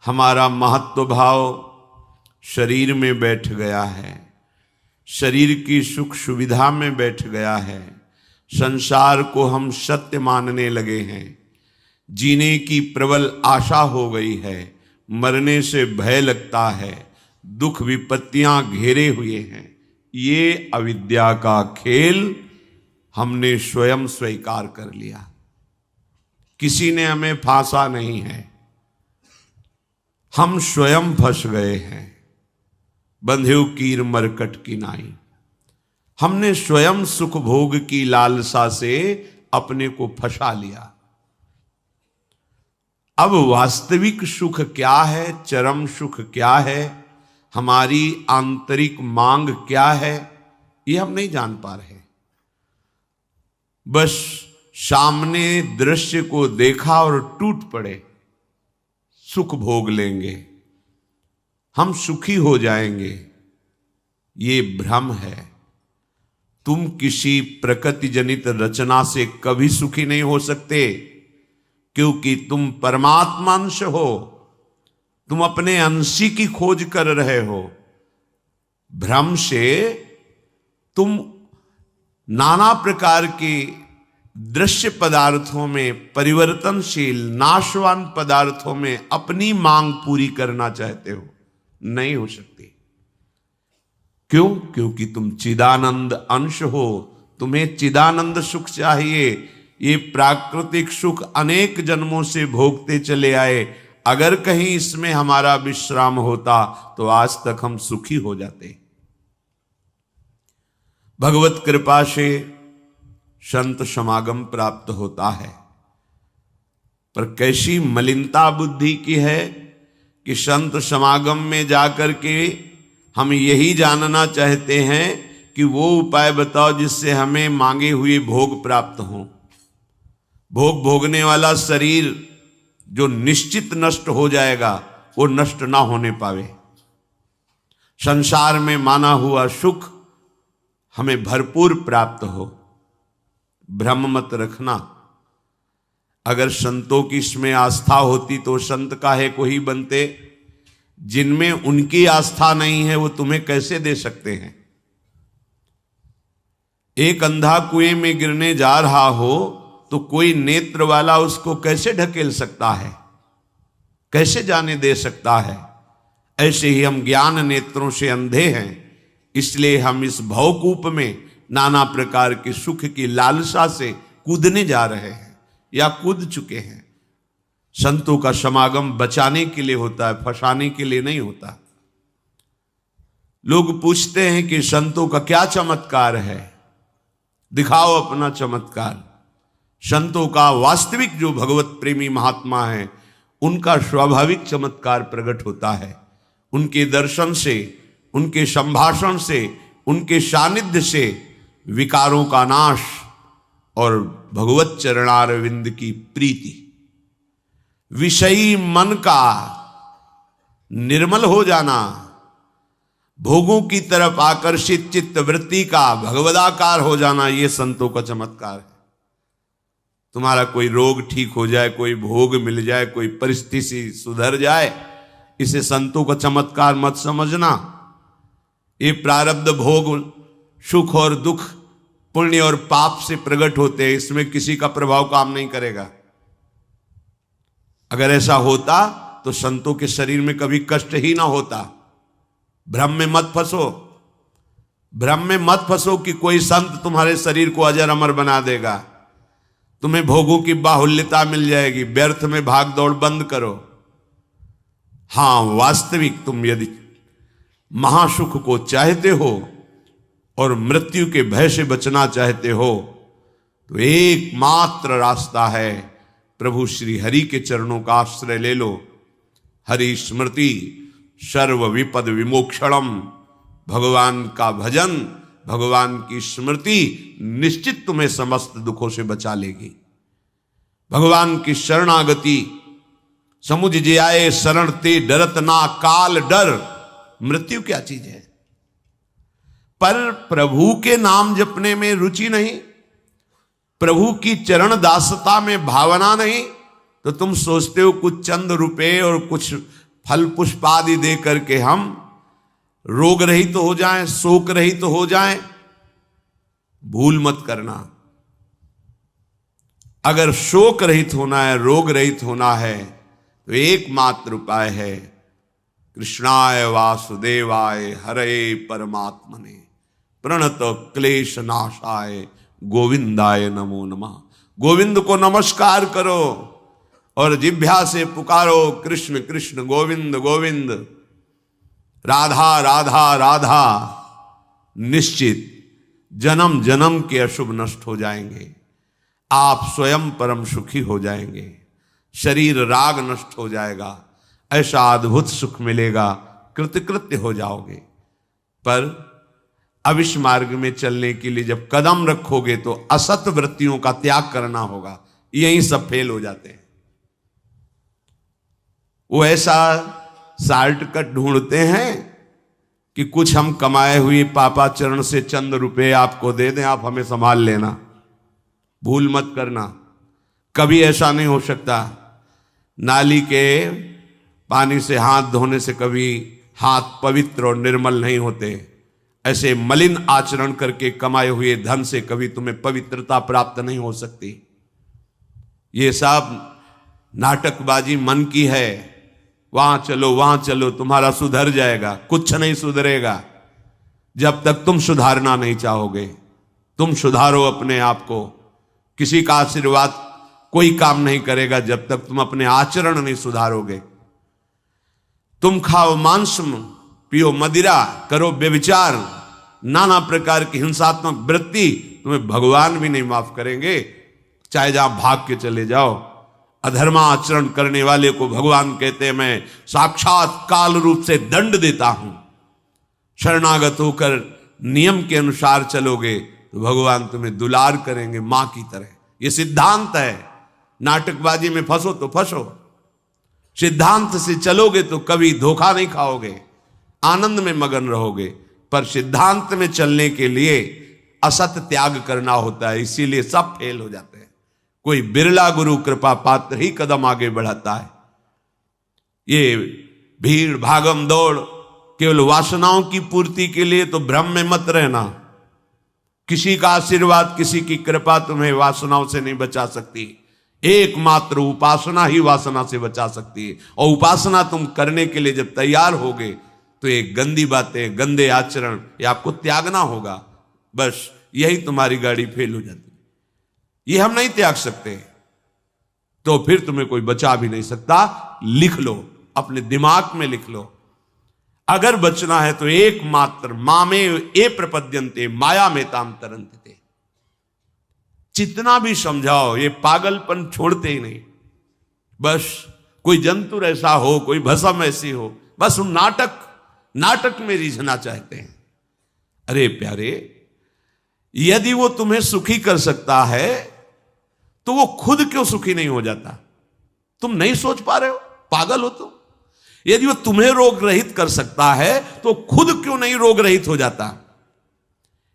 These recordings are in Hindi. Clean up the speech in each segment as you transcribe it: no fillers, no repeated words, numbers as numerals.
हमारा महत्व भाव शरीर में बैठ गया है, शरीर की सुख सुविधा में बैठ गया है। संसार को हम सत्य मानने लगे हैं, जीने की प्रबल आशा हो गई है, मरने से भय लगता है, दुख विपत्तियां घेरे हुए हैं। ये अविद्या का खेल हमने स्वयं स्वीकार कर लिया, किसी ने हमें फांसा नहीं है, हम स्वयं फंस गए हैं। बंधेउ कीर मरकट की नाई, हमने स्वयं सुख भोग की लालसा से अपने को फंसा लिया। अब वास्तविक सुख क्या है, चरम सुख क्या है, हमारी आंतरिक मांग क्या है, ये हम नहीं जान पा रहे। बस सामने दृश्य को देखा और टूट पड़े, सुख भोग लेंगे, हम सुखी हो जाएंगे। ये भ्रम है। तुम किसी प्रकृति जनित रचना से कभी सुखी नहीं हो सकते, क्योंकि तुम परमात्मा अंश हो, तुम अपने अंशी की खोज कर रहे हो। भ्रम से तुम नाना प्रकार के दृश्य पदार्थों में, परिवर्तनशील नाशवान पदार्थों में अपनी मांग पूरी करना चाहते हो, नहीं हो सकती। क्यों? क्योंकि तुम चिदानंद अंश हो, तुम्हें चिदानंद सुख चाहिए। ये प्राकृतिक सुख अनेक जन्मों से भोगते चले आए, अगर कहीं इसमें हमारा विश्राम होता तो आज तक हम सुखी हो जाते। भगवत कृपा से संत समागम प्राप्त होता है, पर कैसी मलिनता बुद्धि की है कि संत समागम में जाकर के हम यही जानना चाहते हैं कि वो उपाय बताओ जिससे हमें मांगे हुए भोग प्राप्त हों। भोग भोगने वाला शरीर जो निश्चित नष्ट हो जाएगा, वो नष्ट ना होने पावे। संसार में माना हुआ सुख हमें भरपूर प्राप्त हो। भ्रम मत रखना। अगर संतों की इसमें आस्था होती तो संत काहे को ही बनते। जिनमें उनकी आस्था नहीं है वो तुम्हें कैसे दे सकते हैं। एक अंधा कुएं में गिरने जा रहा हो तो कोई नेत्र वाला उसको कैसे ढकेल सकता है, कैसे जाने दे सकता है। ऐसे ही हम ज्ञान नेत्रों से अंधे हैं, इसलिए हम इस भवकूप में नाना प्रकार के सुख की लालसा से कूदने जा रहे हैं या कूद चुके हैं। संतों का समागम बचाने के लिए होता है, फंसाने के लिए नहीं होता। लोग पूछते हैं कि संतों का क्या चमत्कार है, दिखाओ अपना चमत्कार। संतों का वास्तविक जो भगवत प्रेमी महात्मा है, उनका स्वाभाविक चमत्कार प्रकट होता है। उनके दर्शन से, उनके संभाषण से, उनके सानिध्य से विकारों का नाश और भगवत चरणारविंद की प्रीति, विषयी मन का निर्मल हो जाना, भोगों की तरफ आकर्षित चित्त वृत्ति का भगवदाकार हो जाना, ये संतों का चमत्कार है। तुम्हारा कोई रोग ठीक हो जाए, कोई भोग मिल जाए, कोई परिस्थिति सुधर जाए, इसे संतों का चमत्कार मत समझना। ये प्रारब्ध भोग सुख और दुख, पुण्य और पाप से प्रकट होते हैं, इसमें किसी का प्रभाव काम नहीं करेगा। अगर ऐसा होता तो संतों के शरीर में कभी कष्ट ही ना होता। भ्रम में मत फंसो, भ्रम में मत फंसो कि कोई संत तुम्हारे शरीर को अजर अमर बना देगा, तुम्हें भोगों की बाहुल्यता मिल जाएगी। व्यर्थ में भाग दौड़ बंद करो। हां, वास्तविक तुम यदि महासुख को चाहते हो और मृत्यु के भय से बचना चाहते हो तो एकमात्र रास्ता है प्रभु श्री हरि के चरणों का आश्रय ले लो। हरि स्मृति सर्व विपद विमोक्षणम। भगवान का भजन, भगवान की स्मृति निश्चित तुम्हें समस्त दुखों से बचा लेगी। भगवान की शरणागति, समुझ जे आए शरण ते डरत ना काल डर। मृत्यु क्या चीज है? पर प्रभु के नाम जपने में रुचि नहीं, प्रभु की चरण दासता में भावना नहीं, तो तुम सोचते हो कुछ चंद रुपए और कुछ फल पुष्प आदि दे करके हम रोग रहित तो हो जाएं, शोक रहित तो हो जाएं। भूल मत करना, अगर शोक रहित होना है, रोग रहित होना है, तो एकमात्र उपाय है कृष्णाय वासुदेवाय हरे परमात्मने प्रणत क्लेश नाशाय गोविंदाय नमो नमः। गोविंद को नमस्कार करो और जिह्वा से पुकारो कृष्ण कृष्ण गोविंद गोविंद, राधा राधा राधा। निश्चित जन्म जन्म के अशुभ नष्ट हो जाएंगे, आप स्वयं परम सुखी हो जाएंगे, शरीर राग नष्ट हो जाएगा, ऐसा अद्भुत सुख मिलेगा, कृतकृत्य हो जाओगे। पर अब इस मार्ग में चलने के लिए जब कदम रखोगे तो असत वृत्तियों का त्याग करना होगा। यहीं सब फेल हो जाते हैं। वो ऐसा शॉर्टकट ढूंढते हैं कि कुछ हम कमाए हुए पापाचरण से चंद रुपए आपको दे दें, आप हमें संभाल लेना। भूल मत करना, कभी ऐसा नहीं हो सकता। नाली के पानी से हाथ धोने से कभी हाथ पवित्र और निर्मल नहीं होते। ऐसे मलिन आचरण करके कमाए हुए धन से कभी तुम्हें पवित्रता प्राप्त नहीं हो सकती। ये सब नाटकबाजी मन की है। वहां चलो तुम्हारा सुधर जाएगा, कुछ नहीं सुधरेगा जब तक तुम सुधारना नहीं चाहोगे। तुम सुधारो अपने आप को। किसी का आशीर्वाद कोई काम नहीं करेगा जब तक तुम अपने आचरण नहीं सुधारोगे। तुम खाओ मांस, पियो मदिरा, करो व्यभिचार, नाना प्रकार की हिंसात्मक वृत्ति, तुम्हें भगवान भी नहीं माफ करेंगे, चाहे जहां भाग के चले जाओ। अधर्मा आचरण करने वाले को भगवान कहते हैं मैं साक्षात काल रूप से दंड देता हूं। शरणागत होकर नियम के अनुसार चलोगे तो भगवान तुम्हें दुलार करेंगे मां की तरह। यह सिद्धांत है। नाटकबाजी में फंसो तो फंसो, सिद्धांत से चलोगे तो कभी धोखा नहीं खाओगे, आनंद में मगन रहोगे। पर सिद्धांत में चलने के लिए असत त्याग करना होता है, इसीलिए सब फेल हो जाते हैं। कोई बिरला गुरु कृपा पात्र ही कदम आगे बढ़ाता है। ये भीड़ भागम दौड़ केवल वासनाओं की पूर्ति के लिए तो भ्रम में मत रहना। किसी का आशीर्वाद, किसी की कृपा तुम्हें वासनाओं से नहीं बचा सकती। एकमात्र उपासना ही वासना से बचा सकती है। और उपासना तुम करने के लिए जब तैयार होगे तो ये गंदी बातें, गंदे आचरण, ये आपको त्यागना होगा। बस यही तुम्हारी गाड़ी फेल हो जाती है। ये हम नहीं त्याग सकते तो फिर तुम्हें कोई बचा भी नहीं सकता। लिख लो, अपने दिमाग में लिख लो। अगर बचना है तो एकमात्र मामे ए प्रपद्यन्ते माया में ताम तरंते। जितना भी समझाओ ये पागलपन छोड़ते ही नहीं। बस कोई जंतु ऐसा हो, कोई भस्म ऐसी हो, बस हम नाटक में रिझना चाहते हैं। अरे प्यारे, यदि वो तुम्हें सुखी कर सकता है तो वो खुद क्यों सुखी नहीं हो जाता? तुम नहीं सोच पा रहे हो? पागल हो तुम? यदि वो तुम्हें रोग रहित कर सकता है तो खुद क्यों नहीं रोग रहित हो जाता?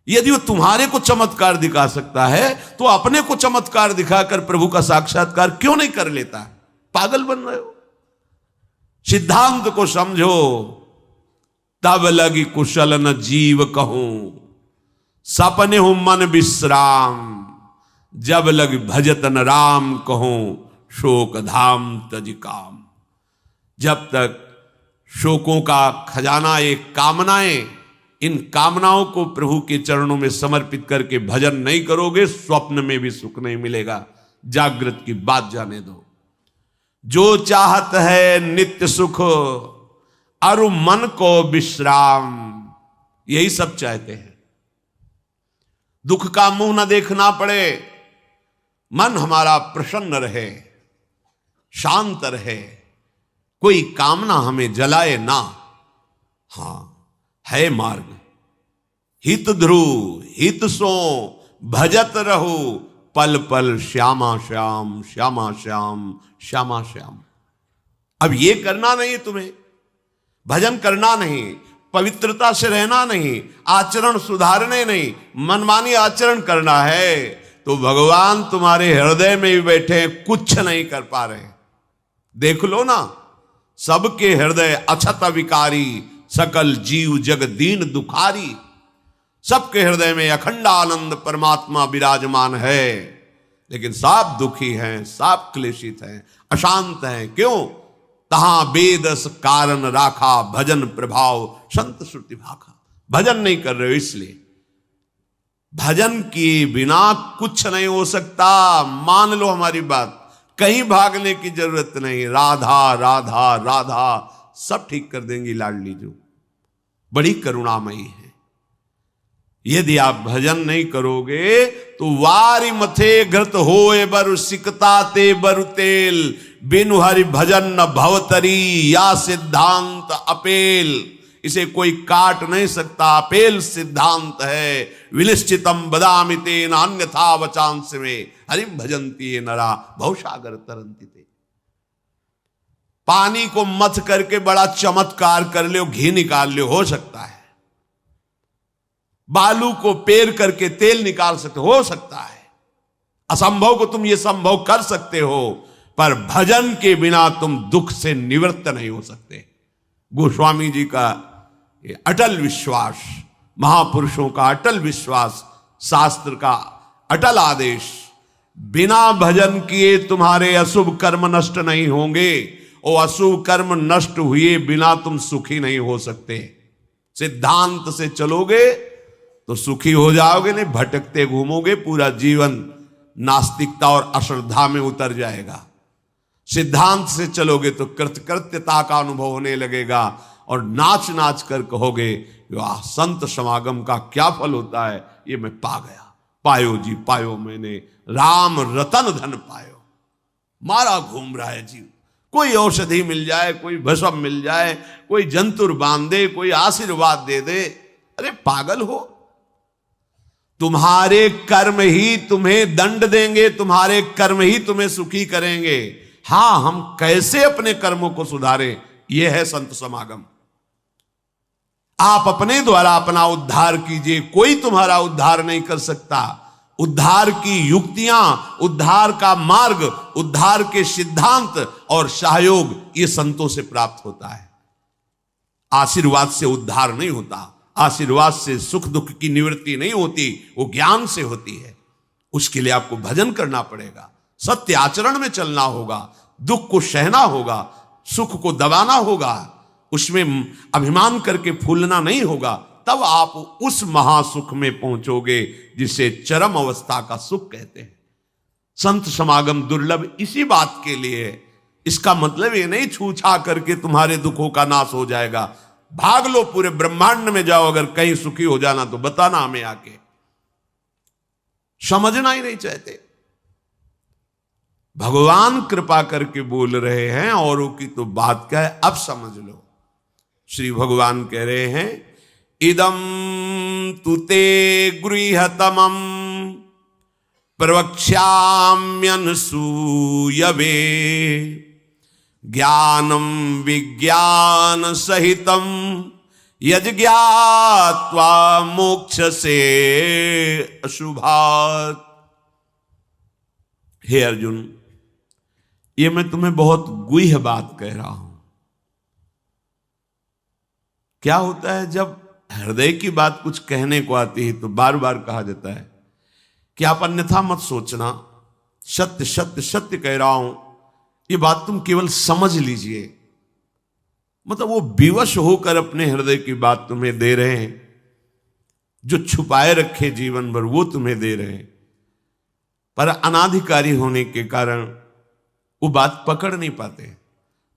यदि वो तुम्हारे को चमत्कार दिखा सकता है तो अपने को चमत्कार दिखाकर प्रभु का साक्षात्कार क्यों नहीं कर लेता? पागल बन रहे हो। सिद्धांत को समझो। तब लगी कुशल न जीव कहूं, सपने हूं मन विश्राम। जब लग भजत न राम कहूं, शोक धाम तज काम। जब तक शोकों का खजाना एक कामनाएं, इन कामनाओं को प्रभु के चरणों में समर्पित करके भजन नहीं करोगे, स्वप्न में भी सुख नहीं मिलेगा। जागृत की बात जाने दो। जो चाहत है नित्य सुख, अरु मन को विश्राम। यही सब चाहते हैं। दुख का मुंह न देखना पड़े, मन हमारा प्रसन्न रहे, शांत रहे, कोई कामना हमें जलाए ना। हां, है मार्ग। हित ध्रुव हित सो भजत रहो, पल पल श्यामा श्याम श्यामा श्याम श्यामा श्याम। अब ये करना नहीं तुम्हें, भजन करना नहीं, पवित्रता से रहना नहीं, आचरण सुधारने नहीं, मनमानी आचरण करना है तो भगवान तुम्हारे हृदय में भी बैठे, कुछ नहीं कर पा रहे। देख लो ना, सबके हृदय अछत विकारी, सकल जीव जग दीन दुखारी। सबके हृदय में अखंड आनंद परमात्मा विराजमान है, लेकिन सब दुखी हैं, सब क्लेशित हैं, अशांत हैं। क्यों? तहां वेदस कारण राखा, भजन प्रभाव संत श्रुति भाखा। भजन नहीं कर रहे हो इसलिए। भजन किए बिना कुछ नहीं हो सकता। मान लो हमारी बात, कहीं भागने की जरूरत नहीं। राधा राधा राधा सब ठीक कर देंगी लाडली जो, बड़ी करुणामयी है। यदि आप भजन नहीं करोगे तो वारी मथे घृत होए बरु सिकता ते बरु तेल, बिनु हरि भजन न भवतरी, या सिद्धांत अपेल। इसे कोई काट नहीं सकता, अपेल सिद्धांत है। विनिश्चितम बदामि तेन अन्यथा वचांस में, हरिम भजन्ति ये नरा भवसागर तरन्ति ते। पानी को मथ करके बड़ा चमत्कार कर लो, घी निकाल लो, हो सकता है। बालू को पेर करके तेल निकाल सकते हो सकता है। असंभव को तुम ये संभव कर सकते हो, पर भजन के बिना तुम दुख से निवृत्त नहीं हो सकते। गोस्वामी जी का ये अटल विश्वास, महापुरुषों का अटल विश्वास, शास्त्र का अटल आदेश, बिना भजन किए तुम्हारे अशुभ कर्म नष्ट नहीं होंगे, और अशुभ कर्म नष्ट हुए बिना तुम सुखी नहीं हो सकते। सिद्धांत से चलोगे तो सुखी हो जाओगे, नहीं भटकते घूमोगे, पूरा जीवन नास्तिकता और अश्रद्धा में उतर जाएगा। सिद्धांत से चलोगे तो कृतकृत्यता का अनुभव होने लगेगा, और नाच नाच कर कहोगे वाह, संत समागम का क्या फल होता है, ये मैं पा गया। पायो जी पायो मैंने, राम रतन धन पायो। मारा घूम रहा है जीव, कोई औषधि मिल जाए, कोई भस्म मिल जाए, कोई जंतुर बांध दे, कोई आशीर्वाद दे दे। अरे पागल हो, तुम्हारे कर्म ही तुम्हें दंड देंगे, तुम्हारे कर्म ही तुम्हें सुखी करेंगे। हां, हम कैसे अपने कर्मों को सुधारें, यह है संत समागम। आप अपने द्वारा अपना उद्धार कीजिए, कोई तुम्हारा उद्धार नहीं कर सकता। उद्धार की युक्तियां, उद्धार का मार्ग, उद्धार के सिद्धांत और सहयोग ये संतों से प्राप्त होता है। आशीर्वाद से उद्धार नहीं होता, आशीर्वाद से सुख दुख की निवृत्ति नहीं होती, वो ज्ञान से होती है। उसके लिए आपको भजन करना पड़ेगा, सत्य आचरण में चलना होगा, दुख को सहना होगा, सुख को दबाना होगा, उसमें अभिमान करके फूलना नहीं होगा। तब आप उस महासुख में पहुंचोगे जिसे चरम अवस्था का सुख कहते हैं। संत समागम दुर्लभ इसी बात के लिए है। इसका मतलब ये नहीं छूछा करके तुम्हारे दुखों का नाश हो जाएगा। भाग लो, पूरे ब्रह्मांड में जाओ, अगर कहीं सुखी हो जाना तो बताना हमें आके। समझना ही नहीं चाहते। भगवान कृपा करके बोल रहे हैं, औरों की तो बात क्या है, अब समझ लो। श्री भगवान कह रहे हैं, इदम तुते गृहतमम प्रवक्ष्याम्यनसूयवे, ज्ञानम विज्ञान सहितम यज्ञात्वा मोक्ष से अशुभात्। हे अर्जुन, ये मैं तुम्हें बहुत गुह्य बात कह रहा हूं। क्या होता है जब हृदय की बात कुछ कहने को आती है तो बार बार कहा जाता है कि आप अन्यथा मत सोचना, सत्य सत्य सत्य कह रहा हूं, ये बात तुम केवल समझ लीजिए। मतलब वो विवश होकर अपने हृदय की बात तुम्हें दे रहे हैं, जो छुपाए रखे जीवन भर वो तुम्हें दे रहे हैं, पर अनाधिकारी होने के कारण वो बात पकड़ नहीं पाते।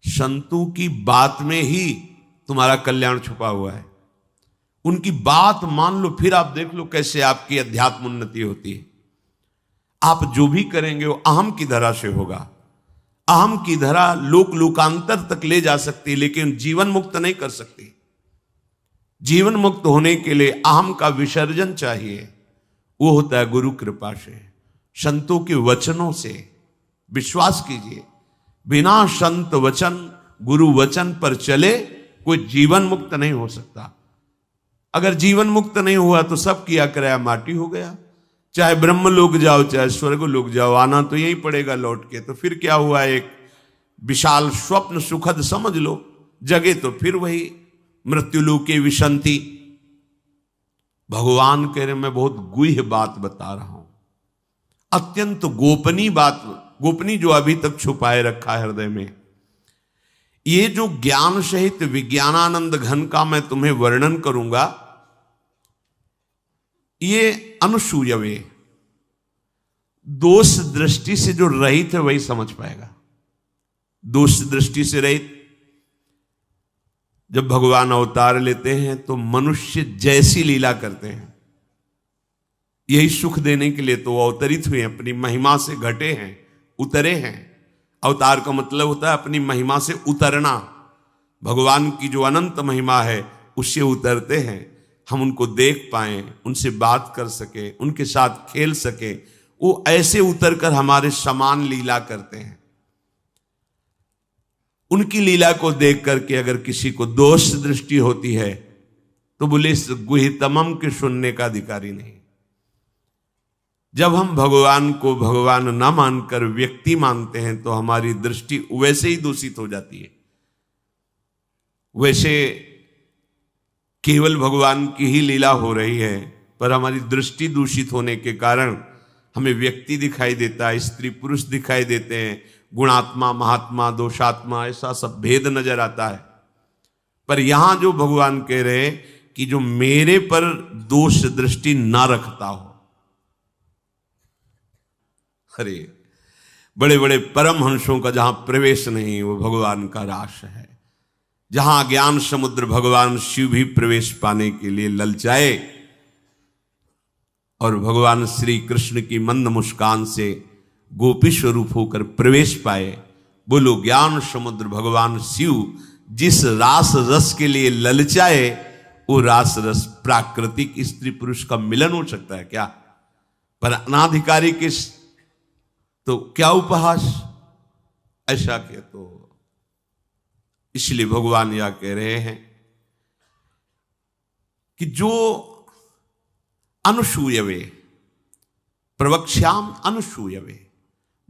संतों की बात में ही तुम्हारा कल्याण छुपा हुआ है। उनकी बात मान लो, फिर आप देख लो कैसे आपकी अध्यात्म उन्नति होती है। आप जो भी करेंगे वो अहम की धरा से होगा। अहम की धरा लोक लोकांतर तक ले जा सकती, लेकिन जीवन मुक्त नहीं कर सकती। जीवन मुक्त होने के लिए अहम का विसर्जन चाहिए। वो होता है गुरु कृपा से, संतों के वचनों से। विश्वास कीजिए, बिना संत वचन, गुरु वचन पर चले कोई जीवन मुक्त नहीं हो सकता। अगर जीवन मुक्त नहीं हुआ तो सब किया कराया माटी हो गया। चाहे ब्रह्म लोक जाओ, चाहे स्वर्ग लोक जाओ, आना तो यही पड़ेगा लौट के। तो फिर क्या हुआ, एक विशाल स्वप्न सुखद समझ लो, जगे तो फिर वही मृत्युलोके विशंति। भगवान कह रहे मैं बहुत गुह्य बात बता रहा हूं, अत्यंत गोपनीय बात, गोपनीय जो अभी तक छुपाए रखा है हृदय में। ये जो ज्ञान सहित विज्ञानानंद घन का मैं तुम्हें वर्णन करूंगा, ये अनुसूयवे, दोष दृष्टि से जो रहित है वही समझ पाएगा। दोष दृष्टि से रहित, जब भगवान अवतार लेते हैं तो मनुष्य जैसी लीला करते हैं, यही सुख देने के लिए तो अवतरित हुए, अपनी महिमा से घटे हैं, उतरे हैं। अवतार का मतलब होता है अपनी महिमा से उतरना। भगवान की जो अनंत महिमा है उससे उतरते हैं, हम उनको देख पाएं, उनसे बात कर सके, उनके साथ खेल सके। वो ऐसे उतरकर हमारे समान लीला करते हैं। उनकी लीला को देख करके अगर किसी को दोष दृष्टि होती है तो बोले इस गुहितमम के सुनने का अधिकारी नहीं। जब हम भगवान को भगवान न मानकर व्यक्ति मानते हैं तो हमारी दृष्टि वैसे ही दूषित हो जाती है। वैसे केवल भगवान की ही लीला हो रही है, पर हमारी दृष्टि दूषित होने के कारण हमें व्यक्ति दिखाई देता है, स्त्री पुरुष दिखाई देते हैं, गुणात्मा महात्मा दोषात्मा, ऐसा सब भेद नजर आता है। पर यहां जो भगवान कह रहे हैं कि जो मेरे पर दोष दृष्टि ना रखता हो, अरे बड़े बड़े परमहंसों का जहां प्रवेश नहीं वो भगवान का रास है। जहां ज्ञान समुद्र भगवान शिव भी प्रवेश पाने के लिए ललचाए और भगवान श्री कृष्ण की मंद मुस्कान से गोपी स्वरूप होकर प्रवेश पाए। बोलो ज्ञान समुद्र भगवान शिव जिस रास रस के लिए ललचाए, वो रास रस प्राकृतिक स्त्री पुरुष का मिलन हो सकता है क्या? पर अनाधिकारी के तो क्या उपहास, ऐसा के तो इसलिए भगवान यह कह रहे हैं कि जो अनुसूयवे प्रवक्ष्याम अनुसूयवे,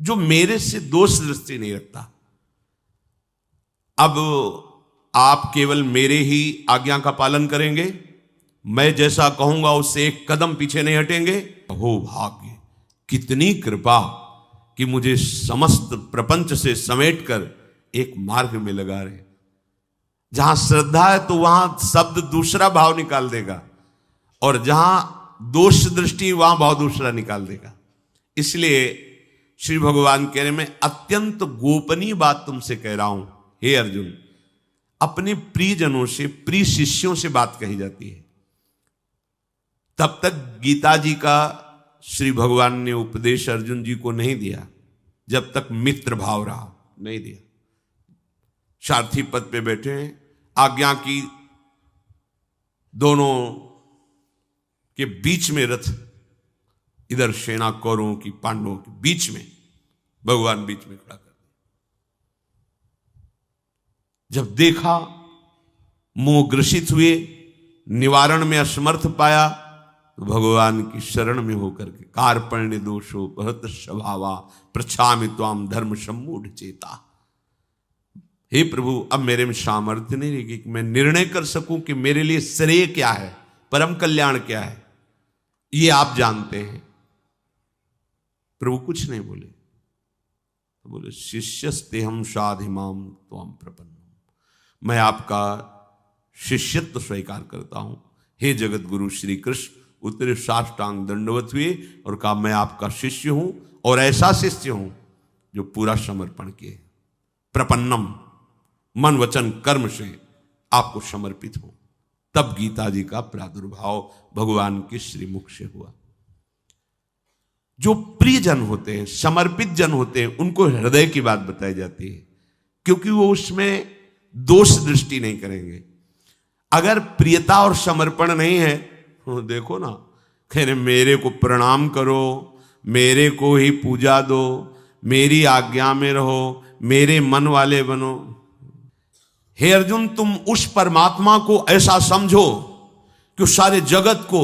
जो मेरे से दोष दृष्टि नहीं रखता। अब आप केवल मेरे ही आज्ञा का पालन करेंगे, मैं जैसा कहूंगा उससे एक कदम पीछे नहीं हटेंगे। हो भाग्य, कितनी कृपा कि मुझे समस्त प्रपंच से समेटकर एक मार्ग में लगा रहे। जहां श्रद्धा है तो वहां शब्द दूसरा भाव निकाल देगा, और जहां दोष दृष्टि वहां भाव दूसरा निकाल देगा। इसलिए श्री भगवान कह रहे मैं अत्यंत गोपनीय बात तुमसे कह रहा हूं हे अर्जुन। अपने प्रियजनों से, प्रिय शिष्यों से बात कही जाती है। तब तक गीता जी का श्री भगवान ने उपदेश अर्जुन जी को नहीं दिया जब तक मित्र भाव रहा, नहीं दिया। सारथी पद पे बैठे हैं, आज्ञा की दोनों के बीच में रथ, इधर सेना कौरवों की पांडवों के बीच में, भगवान बीच में खड़ा कर। जब देखा मोह ग्रसित हुए, निवारण में असमर्थ पाया, तो भगवान की शरण में होकर के कार्पण्य दोषो बहुत स्वभावा प्रछामि त्वाम धर्म सम्मूढ़ चेता। हे प्रभु, अब मेरे में सामर्थ्य नहीं रहेगी कि मैं निर्णय कर सकूं कि मेरे लिए श्रेय क्या है, परम कल्याण क्या है, ये आप जानते हैं। प्रभु कुछ नहीं बोले, तो बोले शिष्यस्तेहम साधिमाम त्वाम प्रपन्नम, मैं आपका शिष्यत्व स्वीकार करता हूं। हे जगत गुरु श्री कृष्ण उतरे साष्टांग दंडवत हुए और कहा मैं आपका शिष्य हूं, और ऐसा शिष्य हूं जो पूरा समर्पण किए, प्रपन्नम, मन वचन कर्म से आपको समर्पित हूं। तब गीता जी का प्रादुर्भाव भगवान के श्रीमुख से हुआ। जो प्रिय जन होते हैं, समर्पित जन होते हैं, उनको हृदय की बात बताई जाती है, क्योंकि वो उसमें दोष दृष्टि नहीं करेंगे। अगर प्रियता और समर्पण नहीं है, देखो ना, कह रहे मेरे को प्रणाम करो, मेरे को ही पूजा दो, मेरी आज्ञा में रहो, मेरे मन वाले बनो। हे अर्जुन, तुम उस परमात्मा को ऐसा समझो कि उस सारे जगत को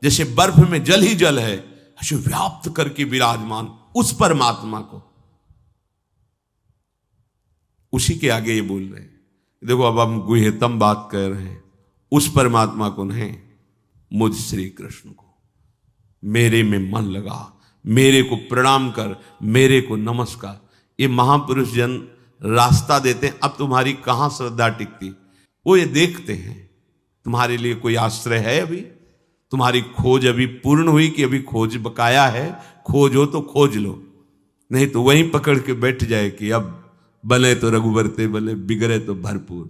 जैसे बर्फ में जल ही जल है ऐसे व्याप्त करके विराजमान उस परमात्मा को। उसी के आगे ये बोल रहे हैं। देखो अब हम गुह्यतम बात कर रहे हैं, उस परमात्मा को नहीं, मुझ श्री कृष्ण को। मेरे में मन लगा, मेरे को प्रणाम कर, मेरे को नमस्कार। ये महापुरुष जन रास्ता देते हैं। अब तुम्हारी कहां श्रद्धा टिकती, वो ये देखते हैं तुम्हारे लिए कोई आश्रय है, अभी तुम्हारी खोज अभी पूर्ण हुई कि अभी खोज बकाया है। खोज हो तो खोज लो, नहीं तो वहीं पकड़ के बैठ जाए कि अब बने तो रघुवर ते बने, बिगड़े तो भरपूर।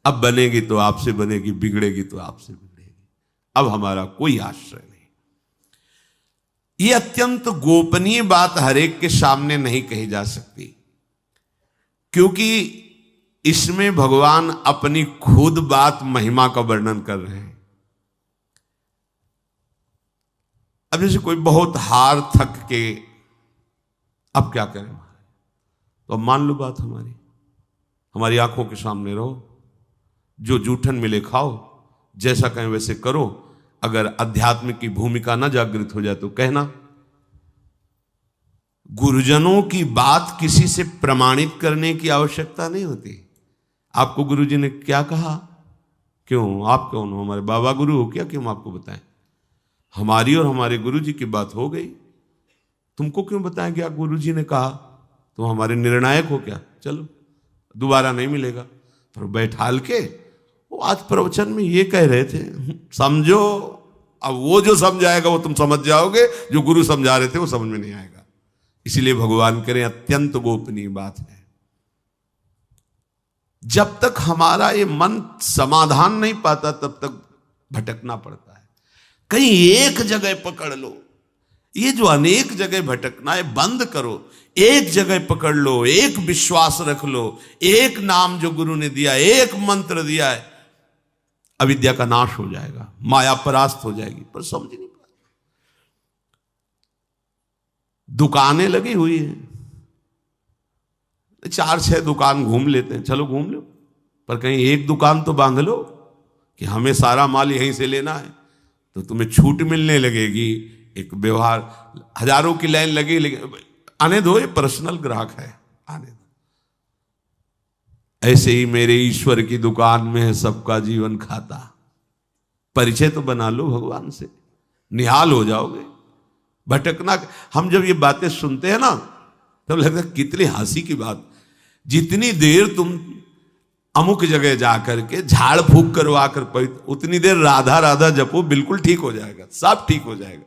अब बनेगी तो आपसे बनेगी, बिगड़ेगी तो आपसे बिगड़ेगी। अब हमारा कोई आश्रय नहीं। ये अत्यंत गोपनीय बात हर एक के सामने नहीं कही जा सकती, क्योंकि इसमें भगवान अपनी खुद बात महिमा का वर्णन कर रहे हैं। अब जैसे कोई बहुत हार थक के अब क्या करें, तो अब मान लो बात हमारी आंखों के सामने रहो, जो जूठन मिले खाओ, जैसा कहें वैसे करो। अगर अध्यात्म की भूमिका ना जागृत हो जाए तो कहना। गुरुजनों की बात किसी से प्रमाणित करने की आवश्यकता नहीं होती। आपको गुरुजी ने क्या कहा, क्यों आप कौन हो, हमारे बाबा गुरु हो क्या, क्यों हम आपको बताएं। हमारी और हमारे गुरुजी की बात हो गई, तुमको क्यों बताएं क्या गुरुजी ने कहा, तुम हमारे निर्णायक हो क्या, चलो दोबारा नहीं मिलेगा। पर बैठाल के वो आज प्रवचन में ये कह रहे थे, समझो। अब वो जो समझाएगा वो तुम समझ जाओगे, जो गुरु समझा रहे थे वो समझ में नहीं आएगा। इसलिए भगवान करें अत्यंत गोपनीय बात है। जब तक हमारा ये मन समाधान नहीं पाता तब तक भटकना पड़ता है। कहीं एक जगह पकड़ लो, ये जो अनेक जगह भटकना है बंद करो। एक जगह पकड़ लो, एक विश्वास रख लो, एक नाम जो गुरु ने दिया, एक मंत्र दिया है, अविद्या का नाश हो जाएगा, माया परास्त हो जाएगी। पर समझ नहीं पाते। दुकानें लगी हुई हैं, 4-6 दुकान घूम लेते हैं, चलो घूम लो, पर कहीं एक दुकान तो बांध लो कि हमें सारा माल यहीं से लेना है, तो तुम्हें छूट मिलने लगेगी। एक व्यवहार, हजारों की लाइन लगी, लेकिन आने दो, ये पर्सनल ग्राहक है, आने दो। ऐसे ही मेरे ईश्वर की दुकान में है सबका जीवन खाता। परिचय तो बना लो भगवान से, निहाल हो जाओगे। भटकना, हम जब ये बातें सुनते हैं ना तब लगता है कितनी हंसी की बात। जितनी देर तुम अमुक जगह जाकर के झाड़ फूक करवा कर उतनी देर राधा राधा जपो, बिल्कुल ठीक हो जाएगा, सब ठीक हो जाएगा।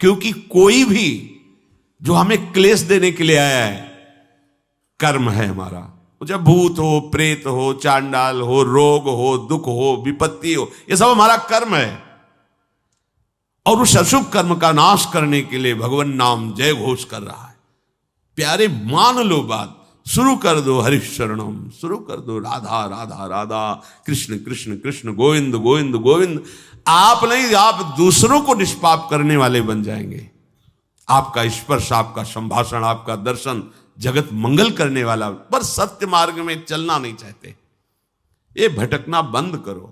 क्योंकि कोई भी जो हमें क्लेश देने के लिए आया है, कर्म है हमारा। जब भूत हो, प्रेत हो, चांडाल हो, रोग हो, दुख हो, विपत्ति हो, ये सब हमारा कर्म है। और उस अशुभ कर्म का नाश करने के लिए भगवान नाम जय घोष कर रहा है। प्यारे मान लो बात, शुरू कर दो हरिशरणम, शुरू कर दो राधा राधा राधा, कृष्ण कृष्ण कृष्ण, गोविंद गोविंद गोविंद। आप नहीं, आप दूसरों को निष्पाप करने वाले बन जाएंगे। आपका स्पर्श, आपका संभाषण, आपका दर्शन जगत मंगल करने वाला। पर सत्य मार्ग में चलना नहीं चाहते, ये भटकना बंद करो।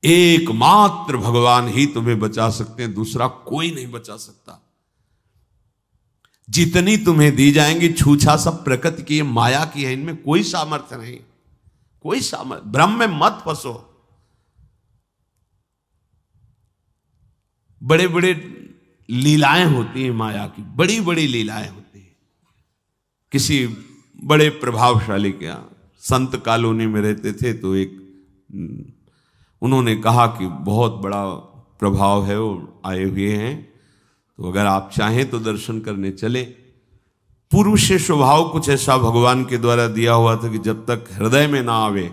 एकमात्र भगवान ही तुम्हें बचा सकते हैं, दूसरा कोई नहीं बचा सकता। जितनी तुम्हें दी जाएंगी छूछा सब प्रकृति की, माया की है, इनमें कोई सामर्थ्य नहीं, कोई सामर्थ्य। ब्रह्म में मत फंसो। बड़े बड़े लीलाएं होती हैं माया की, बड़ी बड़ी लीलाएं होती हैं। किसी बड़े प्रभावशाली के यहाँ संत कॉलोनी में रहते थे, तो एक उन्होंने कहा कि बहुत बड़ा प्रभाव है, वो आए हुए हैं, तो अगर आप चाहें तो दर्शन करने चले। पूर्व से स्वभाव कुछ ऐसा भगवान के द्वारा दिया हुआ था कि जब तक हृदय में ना आवे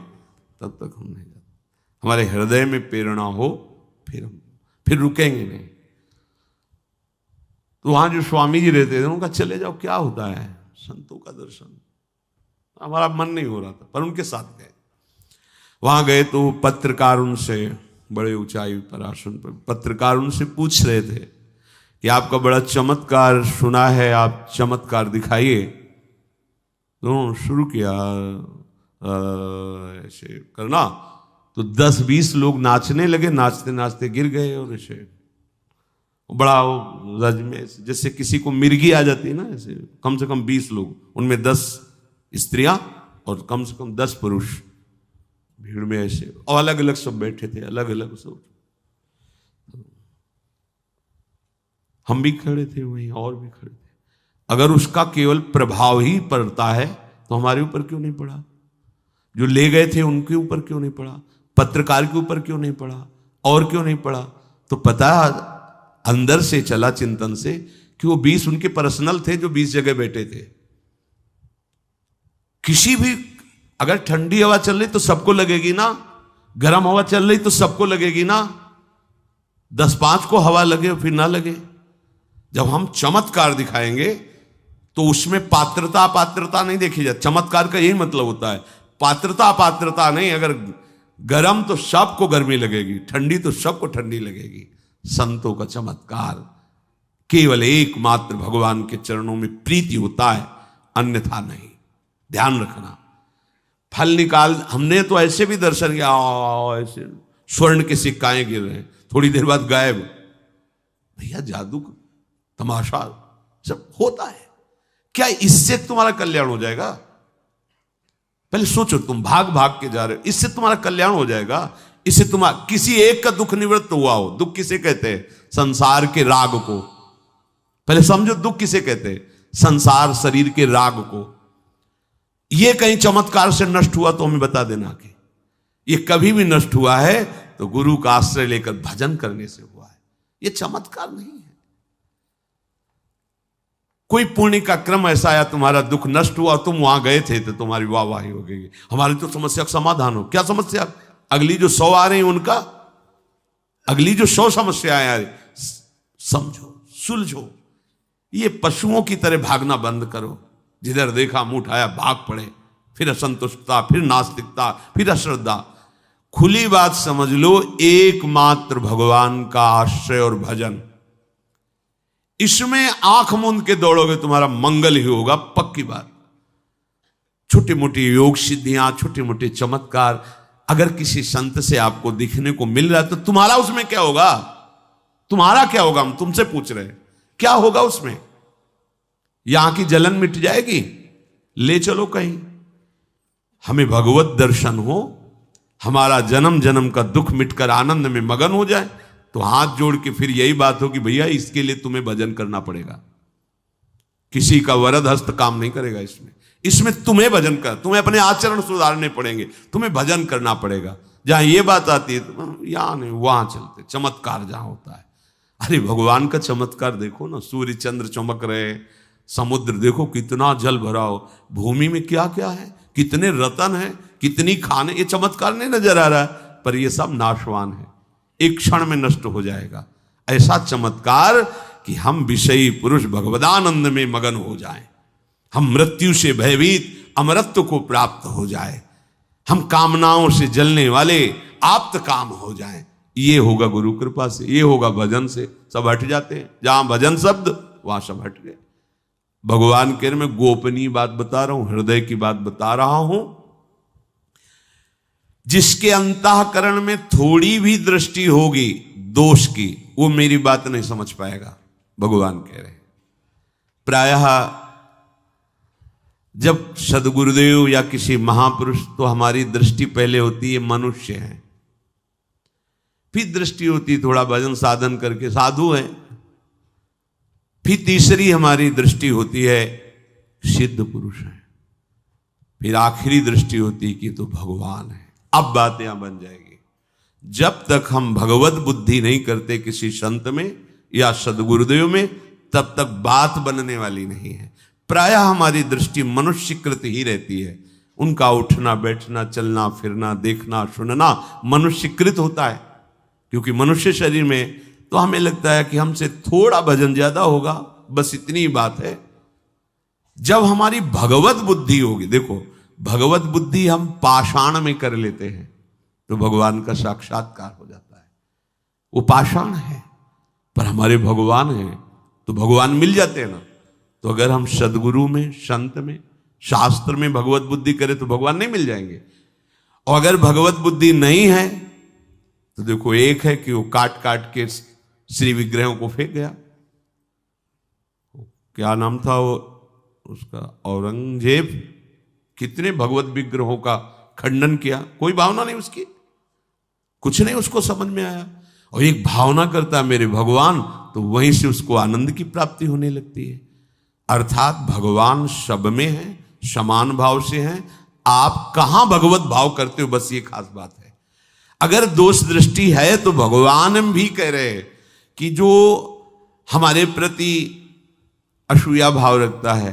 तब तक हम नहीं जाते। हमारे हृदय में प्रेरणा हो फिर रुकेंगे नहीं। तो वहां जो स्वामी जी रहते थे उनका चले जाओ, क्या होता है, संतों का दर्शन। हमारा मन नहीं हो रहा था, पर उनके साथ गए। वहां गए तो पत्रकार उनसे, बड़े ऊंचाई पर आसन पर पत्रकार उनसे पूछ रहे थे कि आपका बड़ा चमत्कार सुना है, आप चमत्कार दिखाइए। तो शुरू किया ऐसे करना, तो 10-20 लोग नाचने लगे, नाचते नाचते गिर गए। और ऐसे बड़ा रज में जैसे किसी को मिर्गी आ जाती है ना, ऐसे कम से कम 20 लोग, उनमें 10 स्त्रियां और कम से कम 10 पुरुष भीड़ में ऐसे, और अलग अलग सब बैठे थे, अलग अलग सब। हम भी खड़े थे वहीं, और भी खड़े थे। अगर उसका केवल प्रभाव ही पड़ता है तो हमारे ऊपर क्यों नहीं पड़ा? जो ले गए थे उनके ऊपर क्यों नहीं पड़ा? पत्रकार के ऊपर क्यों नहीं पड़ा? और क्यों नहीं पड़ा? तो पता अंदर से चला चिंतन से कि वो 20 उनके पर्सनल थे जो 20 जगह बैठे थे। किसी भी, अगर ठंडी हवा चल रही तो सबको लगेगी ना, गर्म हवा चल रही तो सबको लगेगी ना। 10-5 को हवा लगे फिर ना लगे। जब हम चमत्कार दिखाएंगे तो उसमें पात्रता अपात्रता नहीं देखी जाती। चमत्कार का यही मतलब होता है, पात्रता अपात्रता नहीं। अगर गर्म तो सबको गर्मी लगेगी, ठंडी तो सबको ठंडी लगेगी। संतों का चमत्कार केवल एकमात्र भगवान के चरणों में प्रीति होता है, अन्यथा नहीं। ध्यान रखना। फल निकाल, हमने तो ऐसे भी दर्शन किया, ऐसे स्वर्ण के सिक्काएं गिर रहे हैं, थोड़ी देर बाद गायब। भैया जादू तमाशा सब होता है क्या? इससे तुम्हारा कल्याण हो जाएगा? पहले सोचो, तुम भाग भाग के जा रहे हो, इससे तुम्हारा कल्याण हो जाएगा? इससे तुम्हारा किसी एक का दुख निवृत्त हुआ हो। दुख किसे कहते हैं? संसार के राग को। पहले समझो दुख किसे कहते हैं? संसार शरीर के राग को। ये कहीं चमत्कार से नष्ट हुआ तो हमें बता देना कि ये कभी भी नष्ट हुआ है तो गुरु का आश्रय लेकर भजन करने से हुआ है। ये चमत्कार नहीं है। कोई पुण्य का क्रम ऐसा आया, तुम्हारा दुख नष्ट हुआ, तुम वहां गए थे तो तुम्हारी वाहवाही हो गई। हमारी तो समस्या का समाधान हो। क्या समस्या? अगली जो 100 आ रही उनका, अगली जो 100 समस्याएं आ रही, समझो, सुलझो। ये पशुओं की तरह भागना बंद करो। जिधर देखा मुंह उठाया भाग पड़े, फिर असंतुष्टता, फिर नास्तिकता, फिर अश्रद्धा। खुली बात समझ लो, एकमात्र भगवान का आश्रय और भजन, इसमें आंख मूंद के दौड़ोगे तुम्हारा मंगल ही होगा, पक्की बात। छोटी मोटी योग सिद्धियां, छोटे मोटे चमत्कार अगर किसी संत से आपको दिखने को मिल रहा है तो तुम्हारा उसमें क्या होगा? तुम्हारा क्या होगा? हम तुमसे पूछ रहे हैं, क्या होगा उसमें? यहां की जलन मिट जाएगी? ले चलो कहीं। हमें भगवत दर्शन हो, हमारा जन्म जन्म का दुख मिटकर आनंद में मगन हो जाए, तो हाथ जोड़ के फिर यही बात हो कि भैया इसके लिए तुम्हें भजन करना पड़ेगा। किसी का वरद हस्त काम नहीं करेगा इसमें। इसमें तुम्हें भजन कर, तुम्हें अपने आचरण सुधारने पड़ेंगे, तुम्हें भजन करना पड़ेगा। जहां ये बात आती है तो यहां नहीं, वहां चलते। चमत्कार जहां होता है, अरे भगवान का चमत्कार देखो ना, सूर्य चंद्र चमक रहे, समुद्र देखो कितना जल भरा हो, भूमि में क्या क्या है, कितने रतन है, कितनी खाने। ये चमत्कार नहीं नजर आ रहा है, पर ये सब नाशवान है, एक क्षण में नष्ट हो जाएगा। ऐसा चमत्कार कि हम विषयी पुरुष भगवदानंद में मगन हो जाएं, हम मृत्यु से भयभीत अमरत्व को प्राप्त हो जाए, हम कामनाओं से जलने वाले आप्त काम हो जाएं। ये होगा गुरु कृपा से, ये होगा भजन से। सब हट जाते हैं, जहां भजन शब्द वहां सब हट गए। भगवान के मैं गोपनीय बात बता रहा हूं, हृदय की बात बता रहा हूं। जिसके अंतःकरण में थोड़ी भी दृष्टि होगी दोष की, वो मेरी बात नहीं समझ पाएगा। भगवान कह रहे हैं प्रायः जब सदगुरुदेव या किसी महापुरुष, तो हमारी दृष्टि पहले होती है मनुष्य है, फिर दृष्टि होती थोड़ा भजन साधन करके साधु है, फिर तीसरी हमारी दृष्टि होती है सिद्ध पुरुष है, फिर आखिरी दृष्टि होती कि तो भगवान है। अब बात यहां बन जाएगी। जब तक हम भगवत बुद्धि नहीं करते किसी संत में या सदगुरुदेव में, तब तक बात बनने वाली नहीं है। प्रायः हमारी दृष्टि मनुष्यकृत ही रहती है। उनका उठना बैठना, चलना फिरना, देखना सुनना मनुष्यकृत होता है, क्योंकि मनुष्य शरीर में तो हमें लगता है कि हमसे थोड़ा भजन ज्यादा होगा, बस इतनी ही बात है। जब हमारी भगवत बुद्धि होगी, देखो भगवत बुद्धि हम पाषाण में कर लेते हैं तो भगवान का साक्षात्कार हो जाता है। वो पाषाण है पर हमारे भगवान हैं तो भगवान मिल जाते हैं ना। तो अगर हम सदगुरु में, संत में, शास्त्र में भगवत बुद्धि करें तो भगवान नहीं मिल जाएंगे। और अगर भगवत बुद्धि नहीं है तो देखो, एक है कि वो काट काट के श्री विग्रहों को फेंक गया। क्या नाम था वो उसका? औरंगजेब। कितने भगवत विग्रहों का खंडन किया, कोई भावना नहीं उसकी, कुछ नहीं उसको समझ में आया। और एक भावना करता है मेरे भगवान, तो वहीं से उसको आनंद की प्राप्ति होने लगती है। अर्थात भगवान सब में है, समान भाव से हैं। आप कहां भगवत भाव करते हो, बस ये खास बात है। अगर दोष दृष्टि है तो भगवान भी कह रहे हैं कि जो हमारे प्रति असूया भाव रखता है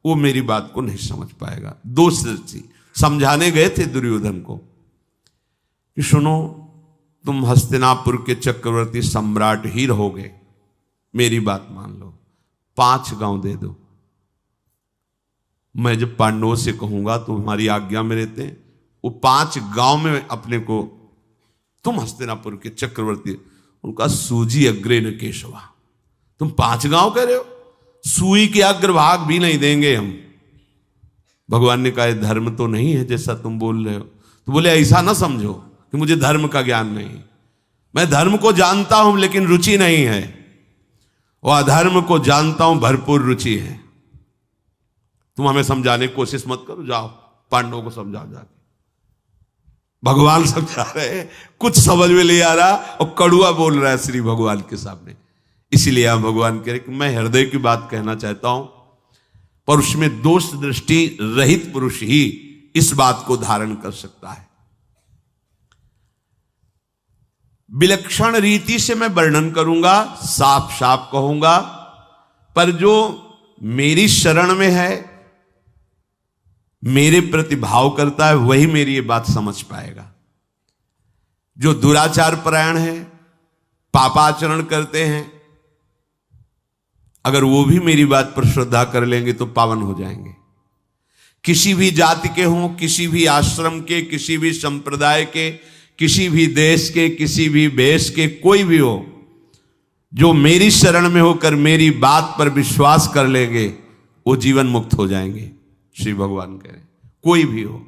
वो मेरी बात को नहीं समझ पाएगा। दोष दृष्टि समझाने गए थे दुर्योधन को कि सुनो, तुम हस्तिनापुर के चक्रवर्ती सम्राट ही रहोगे, मेरी बात मान लो, 5 गांव दे दो। मैं जब पांडवों से कहूंगा तो हमारी आज्ञा में रहते हैं, वो 5 गांव में अपने को, तुम हस्तिनापुर के चक्रवर्ती, उनका सूजी अग्रे न केशवा, तुम 5 गांव कह रहे हो, सुई के अग्रभाग भी नहीं देंगे हम। भगवान ने कहा धर्म तो नहीं है जैसा तुम बोल रहे हो। तो बोले ऐसा ना समझो कि मुझे धर्म का ज्ञान नहीं, मैं धर्म को जानता हूं लेकिन रुचि नहीं है, और अधर्म को जानता हूं भरपूर रुचि है। तुम हमें समझाने की कोशिश मत करो, जाओ पांडवों को समझाओ जाके। भगवान समझा रहे हैं, कुछ समझ में नहीं आ रहा और कड़ुआ बोल रहा है श्री भगवान के सामने। इसीलिए हम भगवान कह रहे कि मैं हृदय की बात कहना चाहता हूं, पर उसमें दोष दृष्टि रहित पुरुष ही इस बात को धारण कर सकता है। विलक्षण रीति से मैं वर्णन करूंगा, साफ साफ कहूंगा, पर जो मेरी शरण में है, मेरे प्रति भाव करता है, वही मेरी ये बात समझ पाएगा। जो दुराचार परायण है, पापाचरण करते हैं, अगर वो भी मेरी बात पर श्रद्धा कर लेंगे तो पावन हो जाएंगे। किसी भी जाति के हों, किसी भी आश्रम के, किसी भी संप्रदाय के, किसी भी देश के, किसी भी वेश के, कोई भी हो, जो मेरी शरण में होकर मेरी बात पर विश्वास कर लेंगे वो जीवन मुक्त हो जाएंगे। श्री भगवान कह रहे कोई भी हो।